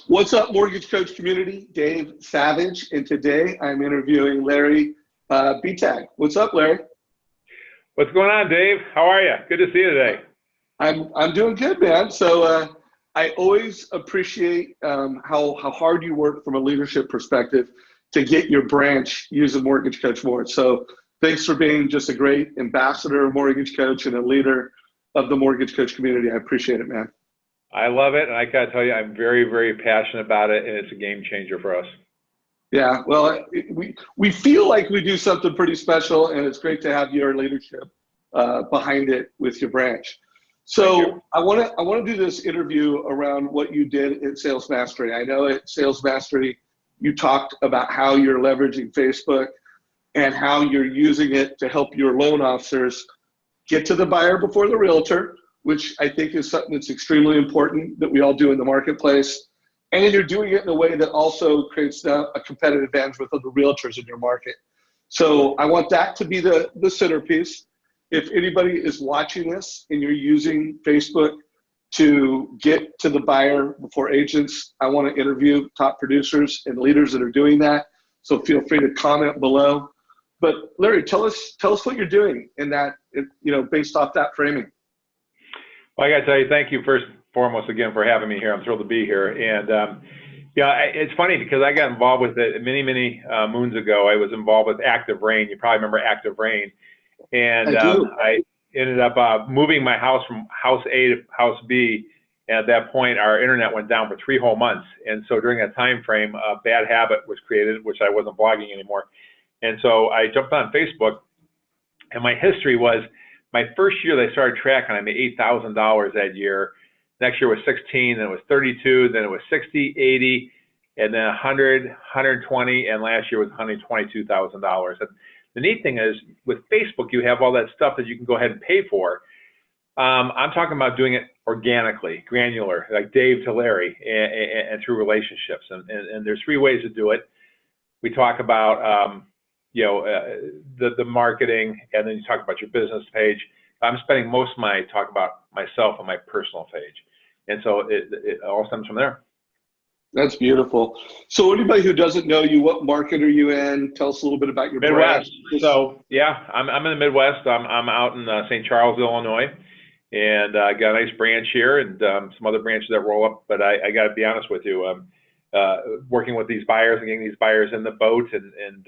What's up, Mortgage Coach community? Dave Savage, and today I'm interviewing Larry Bettag. What's up, Larry? What's going on, Dave? How are you? Good to see you today. I'm doing good, man. So I always appreciate how hard you work from a leadership perspective to get your branch using Mortgage Coach more. So thanks for being just a great ambassador, Mortgage Coach, and a leader of the Mortgage Coach community. I appreciate it, man. I love it, and I gotta tell you, I'm very, very passionate about it, and it's a game changer for us. Yeah, well, we feel like we do something pretty special, and it's great to have your leadership behind it with your branch. So I want to do this interview around what you did at Sales Mastery. I know at Sales Mastery you talked about how you're leveraging Facebook and how you're using it to help your loan officers get to the buyer before the realtor, which I think is something that's extremely important that we all do in the marketplace. And you're doing it in a way that also creates a competitive advantage with other realtors in your market. So I want that to be the centerpiece. If anybody is watching this and you're using Facebook to get to the buyer before agents, I want to interview top producers and leaders that are doing that. So feel free to comment below. But Larry, tell us what you're doing in that, based off that framing. Well, I got to tell you, thank you first and foremost again for having me here. I'm thrilled to be here. And it's funny because I got involved with it many moons ago. I was involved with Active Rain. You probably remember Active Rain. And I ended up moving my house from house A to house B. And at that point, our internet went down for 3 whole months. And so during that time frame, a bad habit was created, which I wasn't blogging anymore. And so I jumped on Facebook, and my history was, my first year they started tracking, I made $8,000 that year. Next year was 16, then it was 32, then it was 60, 80, and then 100, 120, and last year was $122,000. And the neat thing is, with Facebook, you have all that stuff that you can go ahead and pay for. I'm talking about doing it organically, granular, like Dave to Larry, and through relationships. And there's 3 ways to do it. We talk about the marketing, and then you talk about your business page. I'm spending most of my talk about myself on my personal page. And so it all stems from there. That's beautiful. So anybody who doesn't know you, what market are you in? Tell us a little bit about your Midwest. brand. So yeah, I'm in the Midwest. I'm out in St. Charles, Illinois, and I got a nice branch here and some other branches that roll up. But I got to be honest with you, working with these buyers and getting these buyers in the boat and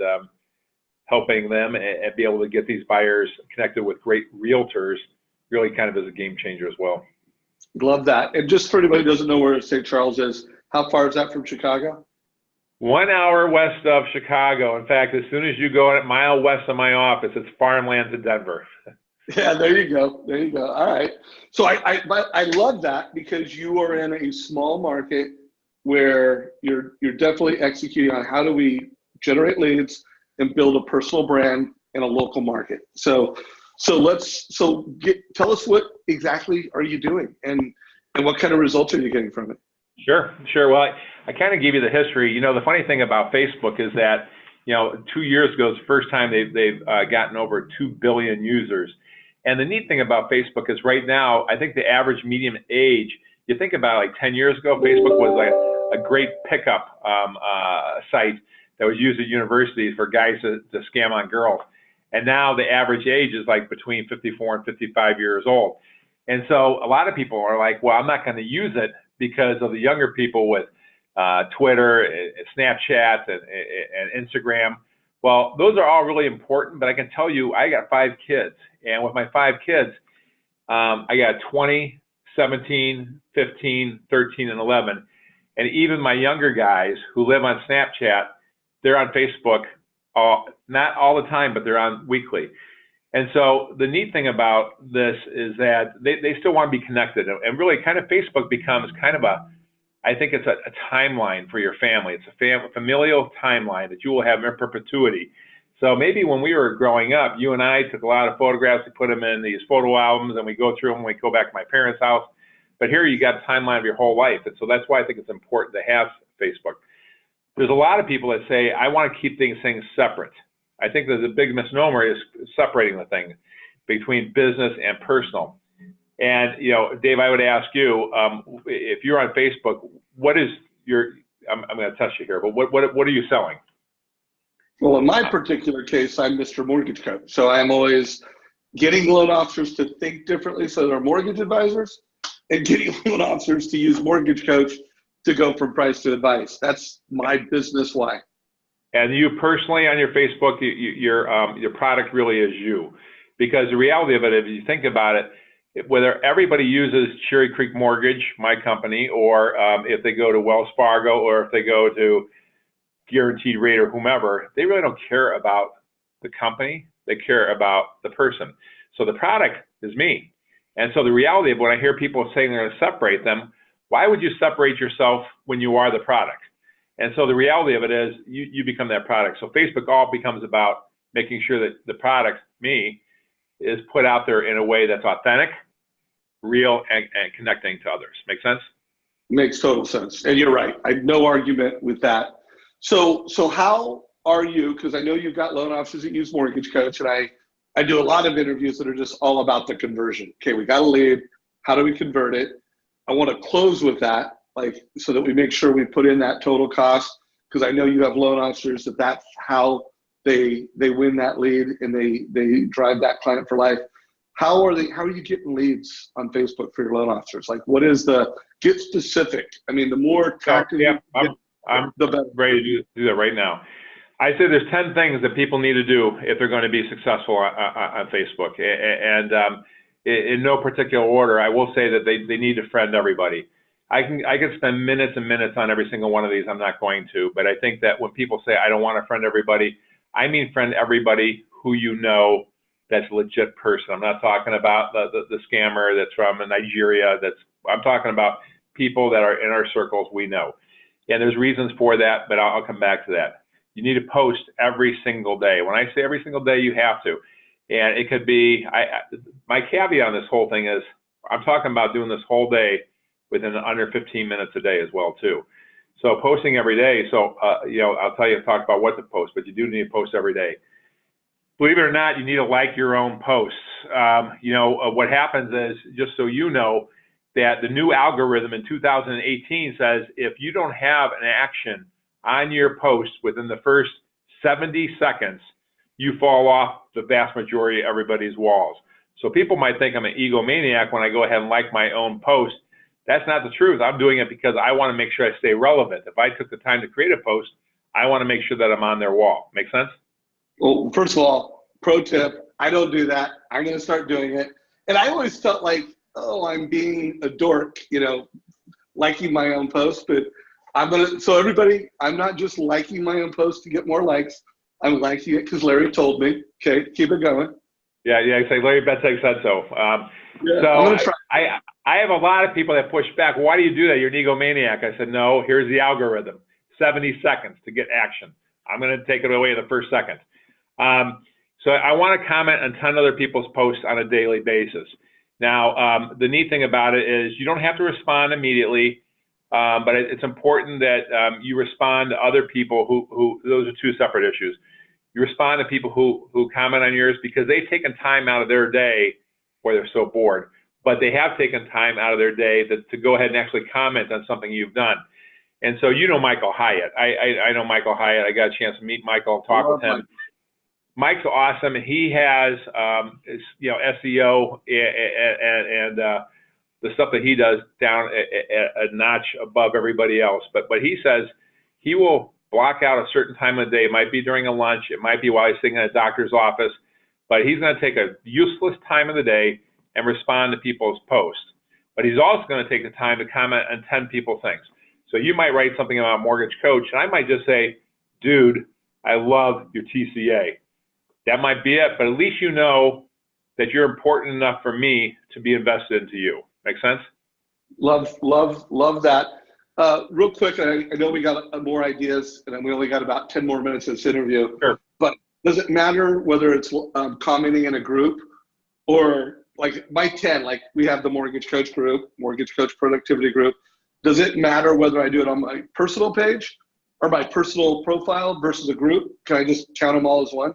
helping them and be able to get these buyers connected with great realtors really kind of is a game changer as well. Love that. And just for anybody who doesn't know where St. Charles is, how far is that from Chicago? 1 hour west of Chicago. In fact, as soon as you go a mile west of my office, it's farmland to Denver. Yeah, there you go. There you go. All right. So I love that because you are in a small market where you're definitely executing on how do we generate leads and build a personal brand in a local market. So tell us what exactly are you doing and what kind of results are you getting from it? Sure. Well, I kind of give you the history. The funny thing about Facebook is that, 2 years ago is the first time they've gotten over 2 billion users. And the neat thing about Facebook is right now, I think the average median age, you think about like 10 years ago, Facebook was like a great pickup site that was used at universities for guys to scam on girls. And now the average age is like between 54 and 55 years old. And so a lot of people are like, well, I'm not going to use it because of the younger people with Twitter, and Snapchat, and Instagram. Well, those are all really important, but I can tell you, I got 5 kids. And with my 5 kids, I got 20, 17, 15, 13, and 11. And even my younger guys who live on Snapchat, they're on Facebook, not all the time, but they're on weekly. And so the neat thing about this is that they still want to be connected. And really kind of Facebook becomes kind of I think it's a timeline for your family. It's a familial timeline that you will have in perpetuity. So maybe when we were growing up, you and I took a lot of photographs, we put them in these photo albums, and we go through them when we go back to my parents' house. But here you got a timeline of your whole life. And so that's why I think it's important to have Facebook. There's a lot of people that say, I want to keep things separate. I think there's a big misnomer is separating the thing between business and personal. And, Dave, I would ask you, if you're on Facebook, what is I'm going to test you here, but what are you selling? Well, in my particular case, I'm Mr. Mortgage Coach. So I'm always getting loan officers to think differently so they're mortgage advisors, and getting loan officers to use Mortgage Coach to go from price to advice. That's my business why. And you personally on your Facebook, your product really is you. Because the reality of it, if you think about it, whether everybody uses Cherry Creek Mortgage, my company, or if they go to Wells Fargo, or if they go to Guaranteed Rate or whomever, they really don't care about the company. They care about the person. So the product is me. And so the reality of when I hear people saying they're going to separate them, why would you separate yourself when you are the product? And so the reality of it is you become that product. So Facebook all becomes about making sure that the product, me, is put out there in a way that's authentic, real, and connecting to others. Make sense? Makes total sense. And you're right. I have no argument with that. So how are you, because I know you've got loan officers that use Mortgage Coach, and I do a lot of interviews that are just all about the conversion. Okay, we got a lead. How do we convert it? I want to close with that, like, so that we make sure we put in that total cost, because I know you have loan officers that's how they win that lead and they drive that client for life. How are you getting leads on Facebook for your loan officers? Like, what is get specific? I mean, the more attractive I'm the better. ready to do that right now. I say there's 10 things that people need to do if they're going to be successful on Facebook. And in no particular order, I will say that they need to friend everybody. I could spend minutes and minutes on every single one of these. I'm not going to, but I think that when people say I don't want to friend everybody, I mean friend everybody who you know that's a legit person. I'm not talking about the scammer that's from Nigeria. I'm talking about people that are in our circles we know. And there's reasons for that, but I'll come back to that. You need to post every single day. When I say every single day, you have to. And it could be, my caveat on this whole thing is, I'm talking about doing this whole day within under 15 minutes a day as well too. So posting every day. So, I'll talk about what to post, but you do need to post every day. Believe it or not, you need to like your own posts. What happens is, just so you know, that the new algorithm in 2018 says if you don't have an action on your post within the first 70 seconds, you fall off the vast majority of everybody's walls. So people might think I'm an egomaniac when I go ahead and like my own post. That's not the truth. I'm doing it because I want to make sure I stay relevant. If I took the time to create a post, I want to make sure that I'm on their wall. Make sense? Well, first of all, pro tip, I don't do that. I'm going to start doing it. And I always felt like, oh, I'm being a dork, liking my own post, but so everybody, I'm not just liking my own post to get more likes. I'm liking it because Larry told me. Okay, keep it going. Yeah, exactly. Larry Bettag said so. So I'm gonna try. I have a lot of people that push back. Why do you do that? You're an egomaniac. I said, no, here's the algorithm. 70 seconds to get action. I'm going to take it away in the first second. So I want to comment on 10 other people's posts on a daily basis. Now, the neat thing about it is you don't have to respond immediately, but it's important that you respond to other people who those are two separate issues. You respond to people who comment on yours because they've taken time out of their day, or they're so bored, but they have taken time out of their day to go ahead and actually comment on something you've done. And so Michael Hyatt. I know Michael Hyatt. I got a chance to meet Michael and talk with him. Mike's awesome. He has, SEO and the stuff that he does down a notch above everybody else. But he says he will block out a certain time of the day. It might be during a lunch. It might be while he's sitting in a doctor's office. But he's going to take a useless time of the day and respond to people's posts. But he's also going to take the time to comment on 10 people's things. So you might write something about Mortgage Coach, and I might just say, dude, I love your TCA. That might be it, but at least you know that you're important enough for me to be invested into you. Make sense? Love that. Real quick, I know we got more ideas, and we only got about 10 more minutes of this interview. Sure. But does it matter whether it's commenting in a group or like my 10, like we have the Mortgage Coach group, Mortgage Coach Productivity group. Does it matter whether I do it on my personal page or my personal profile versus a group? Can I just count them all as one?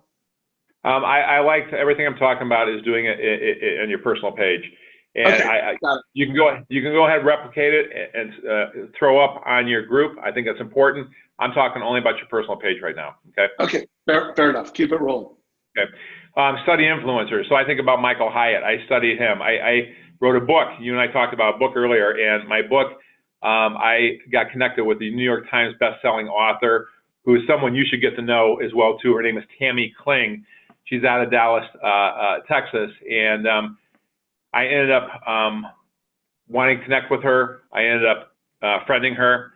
I like everything I'm talking about is doing it on your personal page. And Okay, got it. you can go ahead and replicate it and throw up on your group. I think that's important. I'm talking only about your personal page right now. Okay. Okay, fair enough. Keep it rolling. Okay. Study influencers. So I think about Michael Hyatt. I studied him. I wrote a book. You and I talked about a book earlier, and my book, I got connected with the New York Times best-selling author, who is someone you should get to know as well too. Her name is Tammy Kling. She's out of Dallas, Texas, and I ended up wanting to connect with her. I ended up friending her.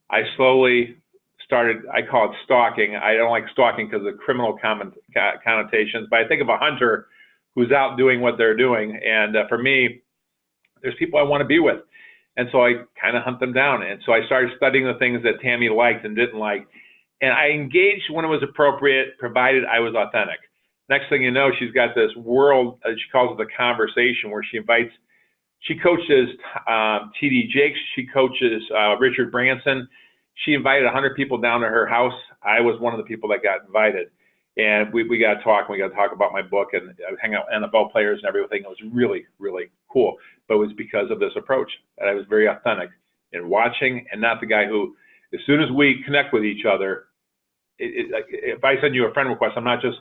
I slowly started, I call it stalking. I don't like stalking because of criminal connotations, but I think of a hunter who's out doing what they're doing. And for me, there's people I want to be with. And so I kind of hunt them down. And so I started studying the things that Tammy liked and didn't like. And I engaged when it was appropriate, provided I was authentic. Next thing you know, she's got this world, she calls it the conversation, where she coaches T.D. Jakes, she coaches Richard Branson. She invited 100 people down to her house. I was one of the people that got invited. And we got to talk, and we got to talk about my book, and I was hanging out with NFL players and everything. It was really, really cool. But it was because of this approach that I was very authentic in watching, and not the guy who, as soon as we connect with each other, like if I send you a friend request, I'm not just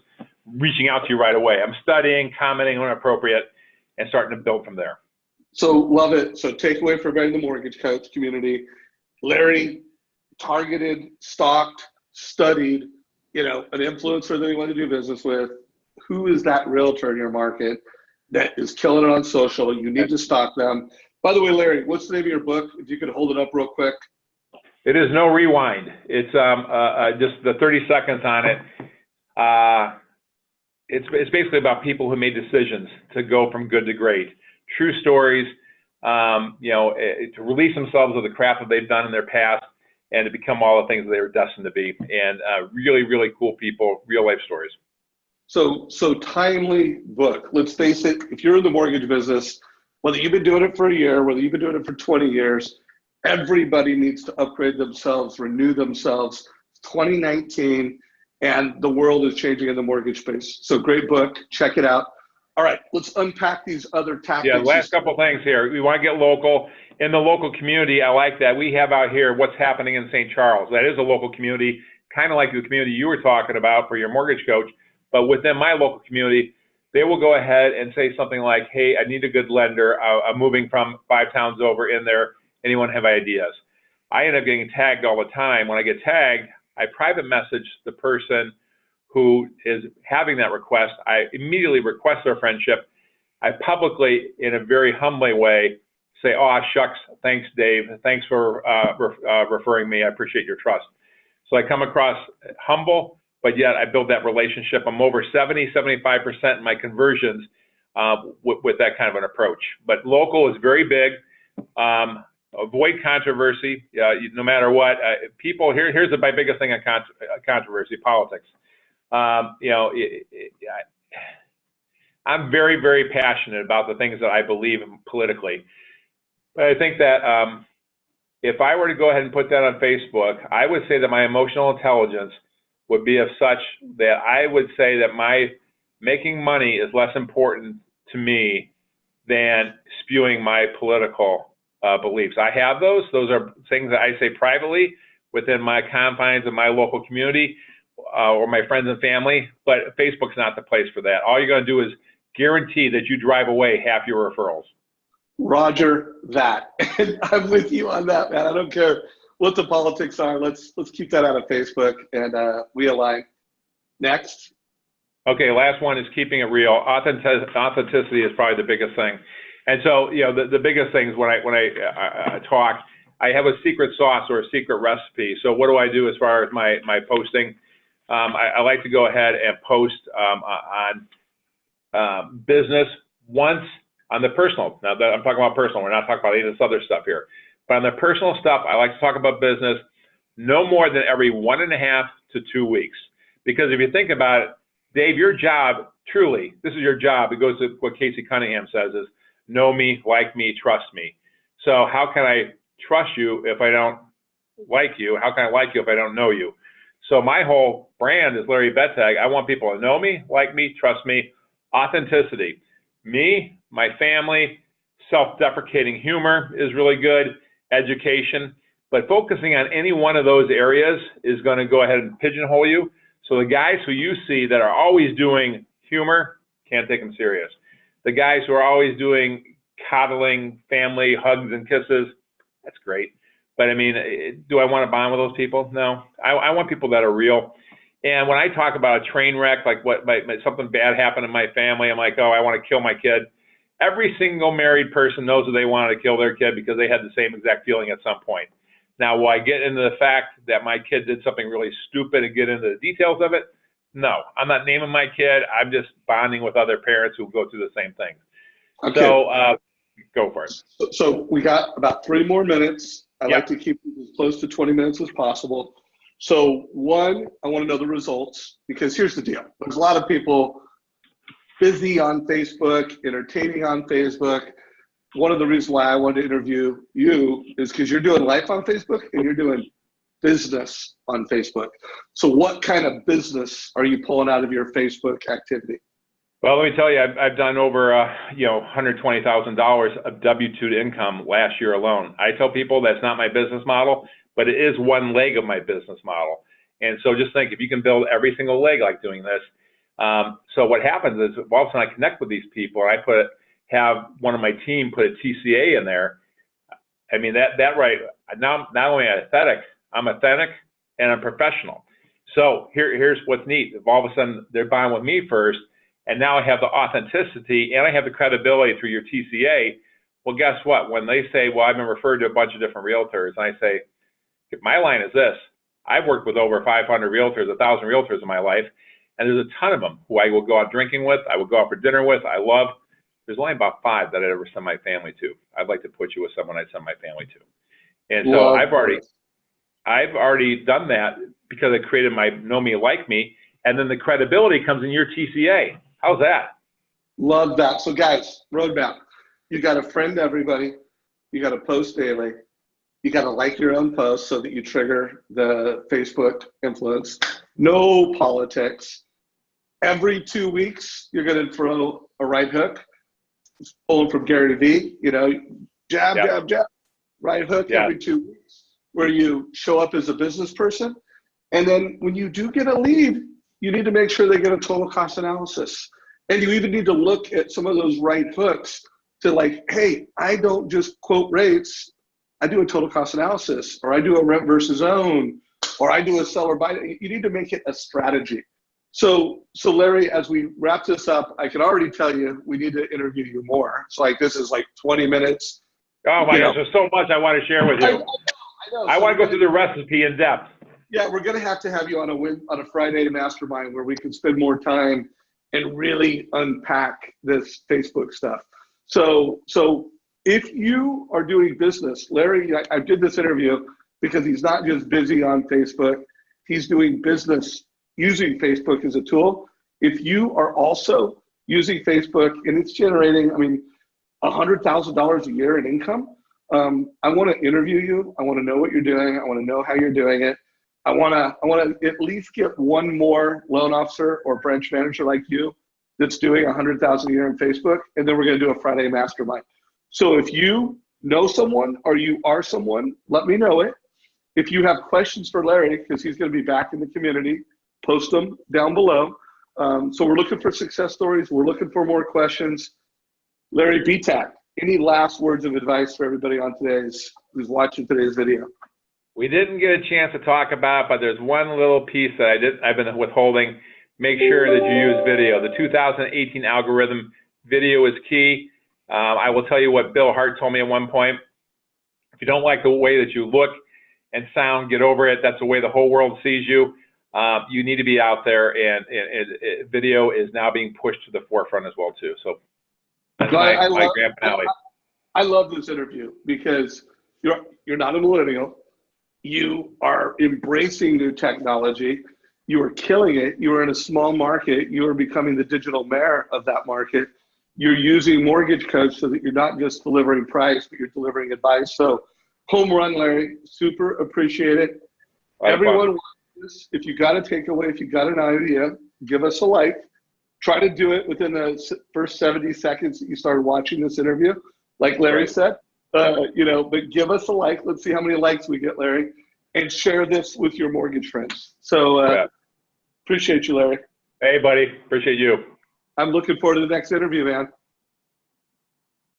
reaching out to you right away. I'm studying, commenting when appropriate, and starting to build from there. So love it. So takeaway for everybody in the mortgage coach community: Larry targeted, stalked, studied, an influencer that you want to do business with. Who is that realtor in your market that is killing it on social? You need to stalk them. By the way, Larry, what's the name of your book? If you could hold it up real quick. It is No Rewind. It's just the 30 seconds on it. It's basically about people who made decisions to go from good to great. True stories, to release themselves of the crap that they've done in their past and to become all the things that they were destined to be. And really, really cool people, real life stories. So timely book. Let's face it, if you're in the mortgage business, whether you've been doing it for a year, whether you've been doing it for 20 years, everybody needs to upgrade themselves, renew themselves. 2019, and the world is changing in the mortgage space. So great book, check it out. All right, let's unpack these other tactics. Yeah, last couple things here. We want to get local. In the local community, I like that. We have out here what's happening in St. Charles. That is a local community, kind of like the community you were talking about for your mortgage coach. But within my local community, they will go ahead and say something like, hey, I need a good lender. I'm moving from 5 towns over in there. Anyone have ideas? I end up getting tagged all the time. When I get tagged, I private message the person who is having that request. I immediately request their friendship. I publicly, in a very humble way, say, oh, shucks, thanks, Dave. Thanks for referring me. I appreciate your trust. So I come across humble, but yet I build that relationship. I'm over 70–75% in my conversions with that kind of an approach. But local is very big. Avoid controversy, no matter what. People, here's my biggest thing on controversy: politics. I'm very, very passionate about the things that I believe in politically. But I think that if I were to go ahead and put that on Facebook, I would say that my emotional intelligence would be of such that I would say that my making money is less important to me than spewing my political beliefs. I have those. Those are things that I say privately within my confines of my local community or my friends and family, but Facebook's not the place for that. All you're going to do is guarantee that you drive away half your referrals. Roger that. And I'm with you on that, man. I don't care what the politics are. Let's keep that out of Facebook, and we align. Next. Okay, last one is keeping it real. Authenticity is probably the biggest thing. And so, the biggest things when I talk, I have a secret sauce or a secret recipe. So what do I do as far as my posting? I like to go ahead and post on business once on the personal. Now that I'm talking about personal, we're not talking about any of this other stuff here. But on the personal stuff, I like to talk about business no more than every 1.5 to 2 weeks. Because if you think about it, Dave, your job, truly, this is your job. It goes to what Casey Cunningham says is, know me, like me, trust me. So how can I trust you if I don't like you? How can I like you if I don't know you? So my whole brand is Larry Bettag. I want people to know me, like me, trust me. Authenticity. Me, my family, self-deprecating humor is really good, education, but focusing on any one of those areas is going to go ahead and pigeonhole you. So the guys who you see that are always doing humor, can't take them serious. The guys who are always doing coddling, family, hugs and kisses, that's great. But I mean, do I want to bond with those people? No. I want people that are real. And when I talk about a train wreck, like something bad happened in my family, I'm like, oh, I want to kill my kid. Every single married person knows that they wanted to kill their kid because they had the same exact feeling at some point. Now, will I get into the fact that my kid did something really stupid and get into the details of it? No, I'm not naming my kid. I'm just bonding with other parents who go through the same thing. Okay. So go for it. So we got about 3 more minutes. I like to keep it as close to 20 minutes as possible. So one, I want to know the results, because here's the deal. There's a lot of people busy on Facebook, entertaining on Facebook. One of the reasons why I wanted to interview you is because you're doing life on Facebook and you're doing business on Facebook. So what kind of business are you pulling out of your Facebook activity? Well, let me tell you, I've done over $120,000 of W-2 income last year alone. I tell people that's not my business model, but it is one leg of my business model. And so just think, if you can build every single leg like doing this. So what happens is, all of a sudden I connect with these people, and I have one of my team put a TCA in there. I mean, that right, not only I'm authentic and I'm professional. So here's what's neat. If all of a sudden they're buying with me first, and now I have the authenticity and I have the credibility through your TCA, well, guess what? When they say, well, I've been referred to a bunch of different realtors, and I say, if my line is this, I've worked with over 500 realtors, 1,000 realtors in my life, and there's a ton of them who I will go out drinking with, I will go out for dinner with, I love. There's only about 5 that I'd ever send my family to. I'd like to put you with someone I'd send my family to. And so I've already done that because I created my know me, like me, and then the credibility comes in your TCA. How's that? Love that. So guys, roadmap. You got to friend everybody. You got to post daily. You got to like your own posts so that you trigger the Facebook influence. No politics. Every 2 weeks, you're going to throw a right hook. Pulling from Gary Vee, jab, jab, jab, right hook every 2 weeks, where you show up as a business person. And then when you do get a lead, you need to make sure they get a total cost analysis. And you even need to look at some of those right hooks to like, hey, I don't just quote rates. I do a total cost analysis, or I do a rent versus own, or I do a seller buy. You need to make it a strategy. So Larry, as we wrap this up, I can already tell you we need to interview you more. So this is like 20 minutes. Oh my gosh, there's so much I want to share with you. I know. I want to go through the recipe in depth. Yeah, we're going to have you on a Friday mastermind where we can spend more time and really unpack this Facebook stuff. So if you are doing business, Larry, I did this interview because he's not just busy on Facebook, he's doing business using Facebook as a tool. If you are also using Facebook and it's generating, $100,000 a year in income, I want to interview you. I want to know what you're doing. I want to know how you're doing it. I want to at least get one more loan officer or branch manager like you that's doing 100,000 a year in Facebook, and then we're going to do a Friday mastermind. So if you know someone or you are someone, let me know it. If you have questions for Larry, because he's going to be back in the community, post them down below. So we're looking for success stories. We're looking for more questions. Larry, Bettag, any last words of advice for everybody on who's watching today's video? We didn't get a chance to talk about, but there's one little piece that I've been withholding. Make sure that you use video. The 2018 algorithm, video is key. I will tell you what Bill Hart told me at one point. If you don't like the way that you look and sound, get over it. That's the way the whole world sees you. You need to be out there, and video is now being pushed to the forefront as well too. So that's my grand finale. I love this interview because you're not a millennial. You are embracing new technology. You are killing it. You are in a small market. You are becoming the digital mayor of that market. You're using Mortgage Coach so that you're not just delivering price, but you're delivering advice. So home run, Larry. Super appreciate it. Everyone, if you got a takeaway, if you got an idea, give us a like. Try to do it within the first 70 seconds that you started watching this interview. like Larry Right. said. You know, but give us a like. Let's see how many likes we get, Larry, and share this with your mortgage friends. So appreciate you, Larry. Hey, buddy. Appreciate you. I'm looking forward to the next interview, man.